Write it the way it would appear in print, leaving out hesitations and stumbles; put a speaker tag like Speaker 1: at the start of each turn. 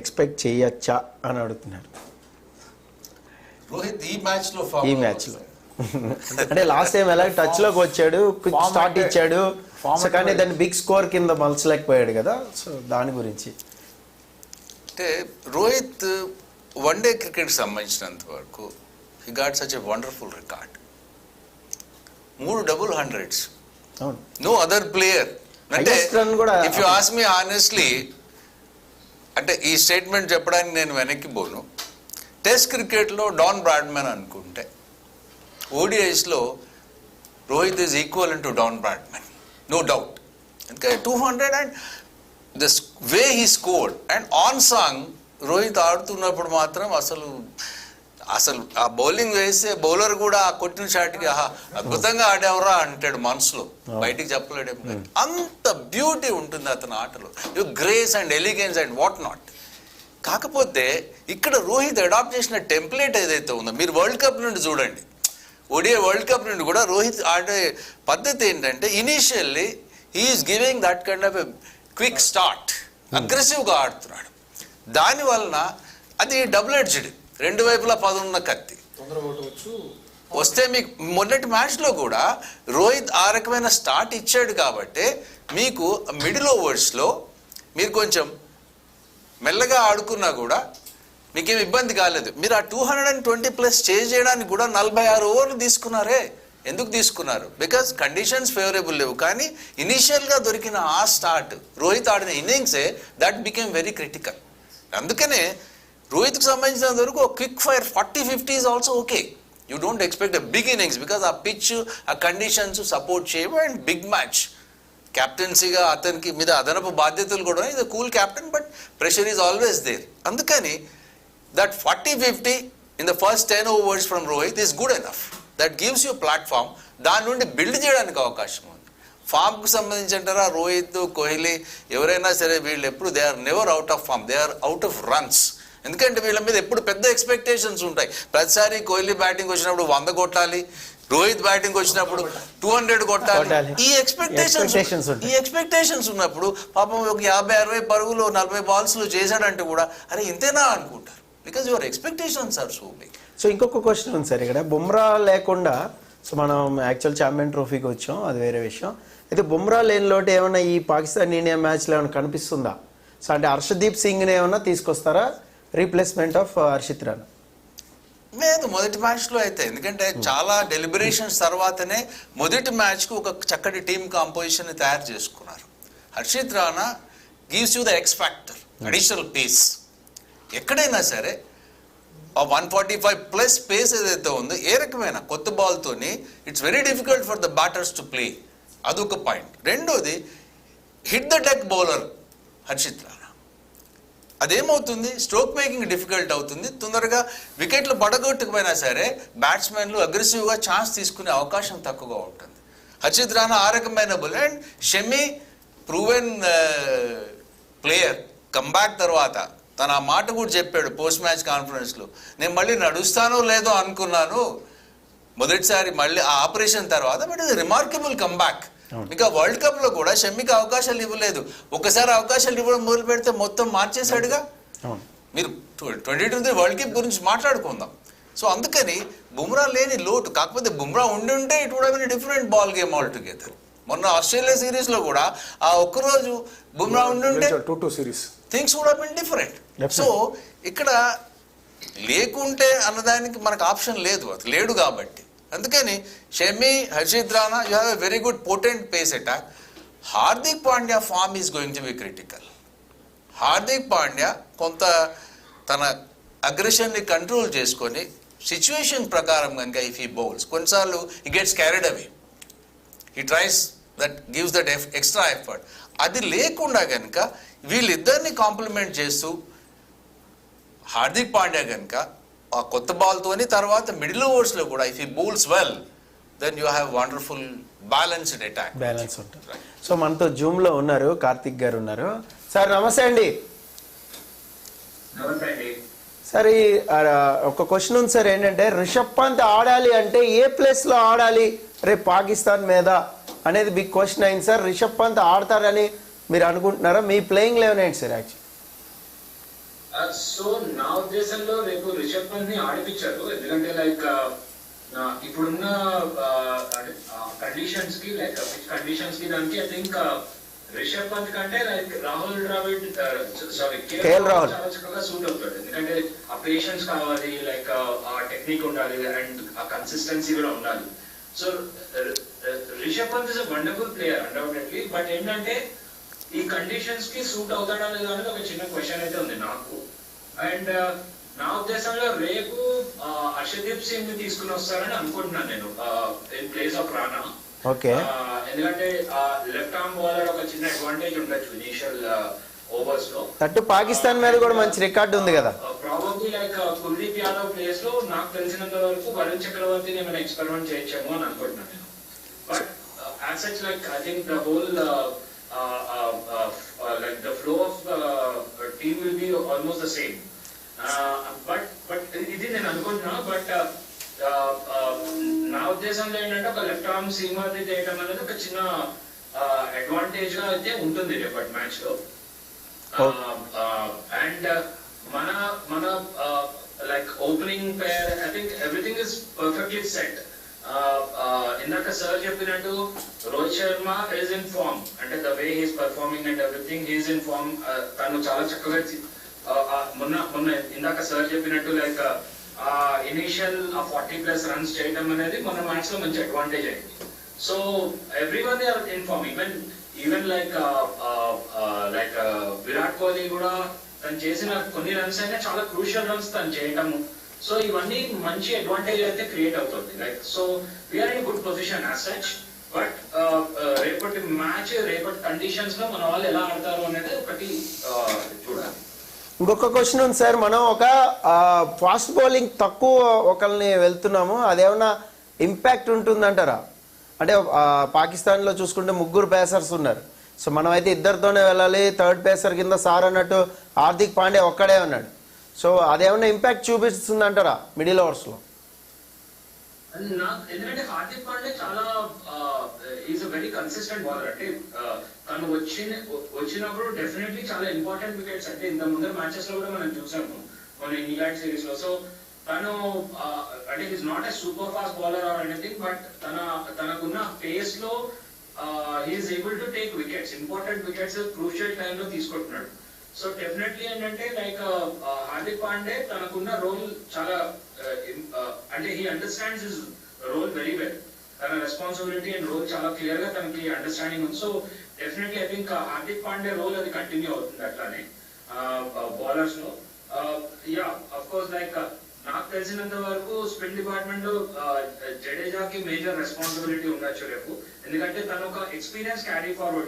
Speaker 1: Expect చేయొచ్చా అని అడుగుతున్నారు
Speaker 2: రోహిత్ ఈ మ్యాచ్లో
Speaker 1: అంటే లాస్ట్ టైం ఎలా టచ్లోకి వచ్చాడు, క్విక్ స్టార్ట్ ఇచ్చాడు, సో కానీ దాన్ని బిగ్ స్కోర్ కింద మలచలేకపోయాడు కదా, సో దాని గురించి.
Speaker 2: అంటే రోహిత్ వన్డే క్రికెట్ సంబంధించినంత వరకు he got such a wonderful record. 3 double hundreds, no other player. అంటే if you ask me honestly, అంటే ఈ స్టేట్మెంట్ చెప్పడానికి నేను వెనక్కి పోను. టెస్ట్ క్రికెట్లో డాన్ బ్రాడ్మన్ అనుకుంటే ఓడిఐస్లో Rohit is equal to Don Bradman, no doubt. ఎందుకంటే 200 and the way he scored and on song Rohit ఆడుతున్నప్పుడు మాత్రం అసలు ఆ బౌలింగ్ వేసే బౌలర్ కూడా ఆ కొట్టిన షాట్కి అద్భుతంగా ఆడేవరా అంటాడు మనసులో, బయటికి చెప్పలేడేమో. అంత బ్యూటీ ఉంటుంది అతని ఆటలో, grace and elegance and what not. కాకపోతే ఇక్కడ రోహిత్ అడాప్ట్ చేసిన టెంప్లెట్ ఏదైతే ఉందో, మీరు వరల్డ్ కప్ నుండి చూడండి, ఓడిఐ వరల్డ్ కప్ నుండి కూడా రోహిత్ ఆడే పద్ధతి ఏంటంటే initially he's giving that kind of a quick start, అగ్రెసివ్గా ఆడుతున్నాడు. దానివలన అది డబుల్ ఎడ్జ్డ్, 2 వైపులా 10 ఉన్న కత్తి వస్తే. మీకు మొన్నటి మ్యాచ్లో కూడా రోహిత్ ఆ రకమైన స్టార్ట్ ఇచ్చాడు కాబట్టి మీకు మిడిల్ ఓవర్స్లో మీరు కొంచెం మెల్లగా ఆడుకున్నా కూడా మీకేం ఇబ్బంది కాలేదు. మీరు ఆ 220+ చేయడానికి కూడా 46 ఓవర్లు తీసుకున్నారే. ఎందుకు తీసుకున్నారు? బికాజ్ కండిషన్స్ ఫేవరబుల్ లేవు. కానీ ఇనీషియల్గా దొరికిన ఆ స్టార్ట్, రోహిత్ ఆడిన ఇన్నింగ్సే దట్ బికేమ్ వెరీ క్రిటికల్. అందుకనే రోహిత్కి సంబంధించినంత వరకు quick fire 40-50 is also okay. You don't expect a big innings because ఆ పిచ్, ఆ కండిషన్స్ సపోర్ట్ చేయవు. అండ్ బిగ్ మ్యాచ్ క్యాప్టెన్సీగా అతనికి మీద అదనపు బాధ్యతలు కూడా, ఇది cool captain but pressure is always there. అందుకని that 40-50 in the first 10 overs from Rohit is good enough. That gives you platform. దాని నుండి బిల్డ్ చేయడానికి అవకాశం ఉంది. ఫామ్కు సంబంధించి అంటారా, రోహిత్, కోహ్లీ ఎవరైనా సరే వీళ్ళు ఎప్పుడు they are never out of form, they are out of runs. ఎందుకంటే వీళ్ళ మీద ఎప్పుడు పెద్ద ఎక్స్పెక్టేషన్స్ ఉంటాయి. ప్రతిసారి కోహ్లీ బ్యాటింగ్ వచ్చినప్పుడు 100 కొట్టాలి, రోహిత్ బ్యాటింగ్ వచ్చినప్పుడు 200 కొట్టాలి. ఈ ఎక్స్పెక్టేషన్స్ ఉన్నప్పుడు పాపం ఒక 50-60 పరుగులు 40 balls చేశాడంటే కూడా అరే ఇంతేనా అనుకుంటారు. Because your expectations are so big.
Speaker 1: So ఇంకొక క్వశ్చన్ ఉంది సార్ ఇక్కడ, బుమ్రా లేకుండా, సో మనం యాక్చువల్ ఛాంపియన్ ట్రోఫీకి వచ్చాం, అది వేరే విషయం. అయితే బుమ్రా లేని లోటు ఏమైనా ఈ పాకిస్తాన్ ఇండియా మ్యాచ్లో ఏమైనా కనిపిస్తుందా? సో అంటే హర్షదీప్ సింగ్ని ఏమైనా తీసుకొస్తారా రీప్లేస్మెంట్ ఆఫ్ హర్షిత్ రాణా?
Speaker 2: లేదు, మొదటి మ్యాచ్లో అయితే, ఎందుకంటే చాలా డెలిబరేషన్స్ తర్వాతనే మొదటి మ్యాచ్కు ఒక చక్కటి టీమ్ కాంపోజిషన్ తయారు చేసుకున్నారు. Harshit Rana gives you the X factor, additional pace. ఎక్కడైనా సరే ఆ 145+ పేస్ ఏదైతే ఉందో, ఏ రకమైన కొత్త బాల్తోని it's very difficult for the batters to play. అదొక పాయింట్. రెండోది hit the deck bowler Harshit Rana. అదేమవుతుంది, స్ట్రోక్ మేకింగ్ డిఫికల్ట్ అవుతుంది. తొందరగా వికెట్లు పడగొట్టకపోయినా సరే బ్యాట్స్మెన్లు అగ్రెసివ్గా ఛాన్స్ తీసుకునే అవకాశం తక్కువగా ఉంటుంది. హర్షిత్ రాణా ఆ రకమైన bowler. And Shami proven player. Comeback తర్వాత తను ఆ మాట కూడా చెప్పాడు పోస్ట్ మ్యాచ్ కాన్ఫరెన్స్లో, నేను మళ్ళీ నడుస్తానో లేదో అనుకున్నాను మొదటిసారి, మళ్ళీ ఆ ఆపరేషన్ తర్వాత. బట్ ఇది రిమార్కబుల్ కమ్బ్యాక్. ఇంకా వరల్డ్ కప్లో కూడా షమ్మికి అవకాశాలు ఇవ్వలేదు. ఒకసారి అవకాశాలు ఇవ్వడం మొదలు పెడితే మొత్తం మార్చేశాడుగా. మీరు 2023 వరల్డ్ కప్ గురించి మాట్లాడుకుందాం. సో అందుకని బుమ్రా లేని లోటు. కాకపోతే బుమ్రా ఉంటే it would have been different ball game all together. మొన్న ఆస్ట్రేలియా సిరీస్లో కూడా ఆ ఒక్కరోజు బుమ్రా ఉంటే things would have been different. So ఇక్కడ లేకుంటే అన్నదానికి మనకు ఆప్షన్ లేదు, అది లేడు కాబట్టి. అందుకని Shami, Harshit Rana, you have a very good potent pace attack. Hardik Pandya form is going to be critical. Hardik Pandya కొంత తన అగ్రెషన్ని కంట్రోల్ చేసుకొని సిచ్యువేషన్ ప్రకారం కనుక ఇఫ్ హీ బౌల్స్, కొన్నిసార్లు he gets carried away, he tries that gives that extra effort. అది లేకుండా కనుక వీళ్ళిద్దరిని కాంప్లిమెంట్ చేస్తూ హార్దిక్ పాండ్యా కనుక ఆ కొత్త బాల్తోని తర్వాత మిడిల్ ఓవర్స్లో కూడా if he bowls well then you have wonderful balanced attack.
Speaker 1: Balance ఉంటుంది. సో మనతో జూమ్లో ఉన్నారు, కార్తిక్ గారు ఉన్నారు. సార్ నమస్తే అండి. సార్ ఒక క్వశ్చన్ ఉంది సార్, ఏంటంటే రిషబ్ పంత్ ఆడాలి అంటే ఏ ప్లేస్లో ఆడాలి రేపు పాకిస్తాన్ మీద అనేది బిగ్ క్వశ్చన్ అయింది సార్. రిషబ్ పంత్ ఆడతారని మీరు అనుకుంటున్నారా? మీ ప్లేయింగ్ లెవెన్ ఏంటి సార్? యాక్చువల్లీ
Speaker 3: సో నా ఉద్దేశంలో రేపు రిషబ్ పంత్ ని ఆడిపించారు, ఎందుకంటే లైక్ ఇప్పుడున్న కండిషన్స్ కి లైక్ కండిషన్స్ కి దానికి ఐ థింక్ రిషబ్ పంత్ కంటే like Rahul Dravid sorry
Speaker 1: KL Rahul
Speaker 3: చాలా చక్కగా సూట్ అవుతాడు. ఎందుకంటే ఆ పేషెన్స్ కావాలి, లైక్ ఆ టెక్నిక్ ఉండాలి అండ్ ఆ కన్సిస్టెన్సీ కూడా ఉండాలి. So Rishabh Pant is a wonderful player undoubtedly, but ఏంటంటే ఈ కండిషన్స్ కి సూట్ అవుతాడా లేదా అనేది ఒక చిన్న క్వశ్చన్ అయితే ఉంది నాకు. అండ్ నా ఉద్దేశంలో రేపు హర్షదీప్ సింగ్ ని తీసుకుని వస్తారని అనుకుంటున్నాను నేను in place of Rana.
Speaker 1: Okay,
Speaker 3: ఎందుకంటే లెఫ్ట్ ఆర్మ్ బౌలర్ ఒక చిన్న అడ్వాంటేజ్ ఉండొచ్చు ఇనిషియల్ ఓవర్స్ లో.
Speaker 1: తట్టు పాకిస్తాన్ మీద కూడా మంచి రికార్డు ఉంది కదా.
Speaker 3: Probably like Kuldeep Yadav place లో నాకు తెలిసినంత వరకు వరుణ్ చక్రవర్తిని ఏమైనా ఎక్స్పెరిమెంట్ చేయొచ్చేమో అని అనుకుంటున్నాను నేను. But as such like I think the whole like the flow of team will be almost the same. But ఇది నేను అనుకుంటున్నా. బట్ నా ఉద్దేశంలో ఏంటంటే ఒక లెఫ్ట్ ఆర్మ్ సీమర్ చేయడం అనేది ఒక చిన్న అడ్వాంటేజ్ గా అయితే ఉంటుంది రేపటి మ్యాచ్ లో. అండ్ మన మన like opening pair I think everything is perfectly set. ఇందాక సార్ చెప్పినట్టు Rohit Sharma is in form, అంటే the way he's performing and everything he's in form. తను చాలా చక్కగా మొన్న ఇందాక సార్ చెప్పినట్టు లైక్ ఇనిషియల్ 40+ రన్స్ చేయడం అనేది మన మ్యాచ్ లో మంచి అడ్వాంటేజ్ అయింది. So every one are in form, even like Virat Kohli కూడా తను చేసిన కొన్ని రన్స్ అయినా చాలా క్రూషియల్ రన్స్ తను చేయటము. సో ఇవన్నీ మంచి అడ్వాంటేజ్ అయితే క్రియేట్ అవుతుంది. Like so we're in good position as such. But రేపటి మ్యాచ్ రేపటి కండిషన్స్ లో మన వాళ్ళు ఎలా ఆడతారు అనేది ఒకటి చూడాలి.
Speaker 1: ఇంకొక క్వశ్చన్ ఉంది సార్, మనం ఒక ఫాస్ట్ బౌలింగ్ తక్కువ ఒకరిని వెళ్తున్నాము, అదేమన్నా ఇంపాక్ట్ ఉంటుందంటారా? అంటే పాకిస్తాన్లో చూసుకుంటే 3 పేసర్స్ ఉన్నారు, సో మనం అయితే ఇద్దరితోనే వెళ్ళాలి. థర్డ్ పేసర్ కింద సార్ అన్నట్టు హార్దిక్ పాండ్యా ఒక్కడే ఉన్నాడు. సో అదేమన్నా ఇంపాక్ట్ చూపిస్తుంది అంటారా మిడిల్ ఓవర్స్ లో?
Speaker 3: ఎందుకంటే హార్దిక్ పాండ్యా చాలా is a very consistent bowler. అంటే తను వచ్చినప్పుడు డెఫినెట్లీ చాలా ఇంపార్టెంట్ వికెట్స్, అంటే ఇంత ముందర మ్యాచెస్ లో కూడా మనం చూసాము మన ఇంగ్లాండ్ సిరీస్ లో. సో తను అంటే is not a super fast bowler or anything, but తనకున్న పేస్ లో he's able to take wickets, important wickets crucial time లో తీసుకుంటున్నాడు. సో డెఫినెట్లీ ఏంటంటే లైక్ హార్దిక్ పాండే తనకున్న రోల్ చాలా అంటే he understands his role very well. తన రెస్పాన్సిబిలిటీ అండ్ రోల్ చాలా క్లియర్ గా తనకి అండర్స్టాండింగ్ ఉంది. So definitely I think Hardik Pandey role అది కంటిన్యూ అవుతుంది అట్లానే బౌలర్స్ లో. యా అఫ్ కోర్స్ లైక్ నాకు తెలిసినంత వరకు స్పిన్ డిపార్ట్మెంట్ లో జడేజాకి మేజర్ రెస్పాన్సిబిలిటీ ఉండొచ్చు రేపు, ఎందుకంటే తను ఒక ఎక్స్పీరియన్స్ క్యారీ ఫార్వర్డ్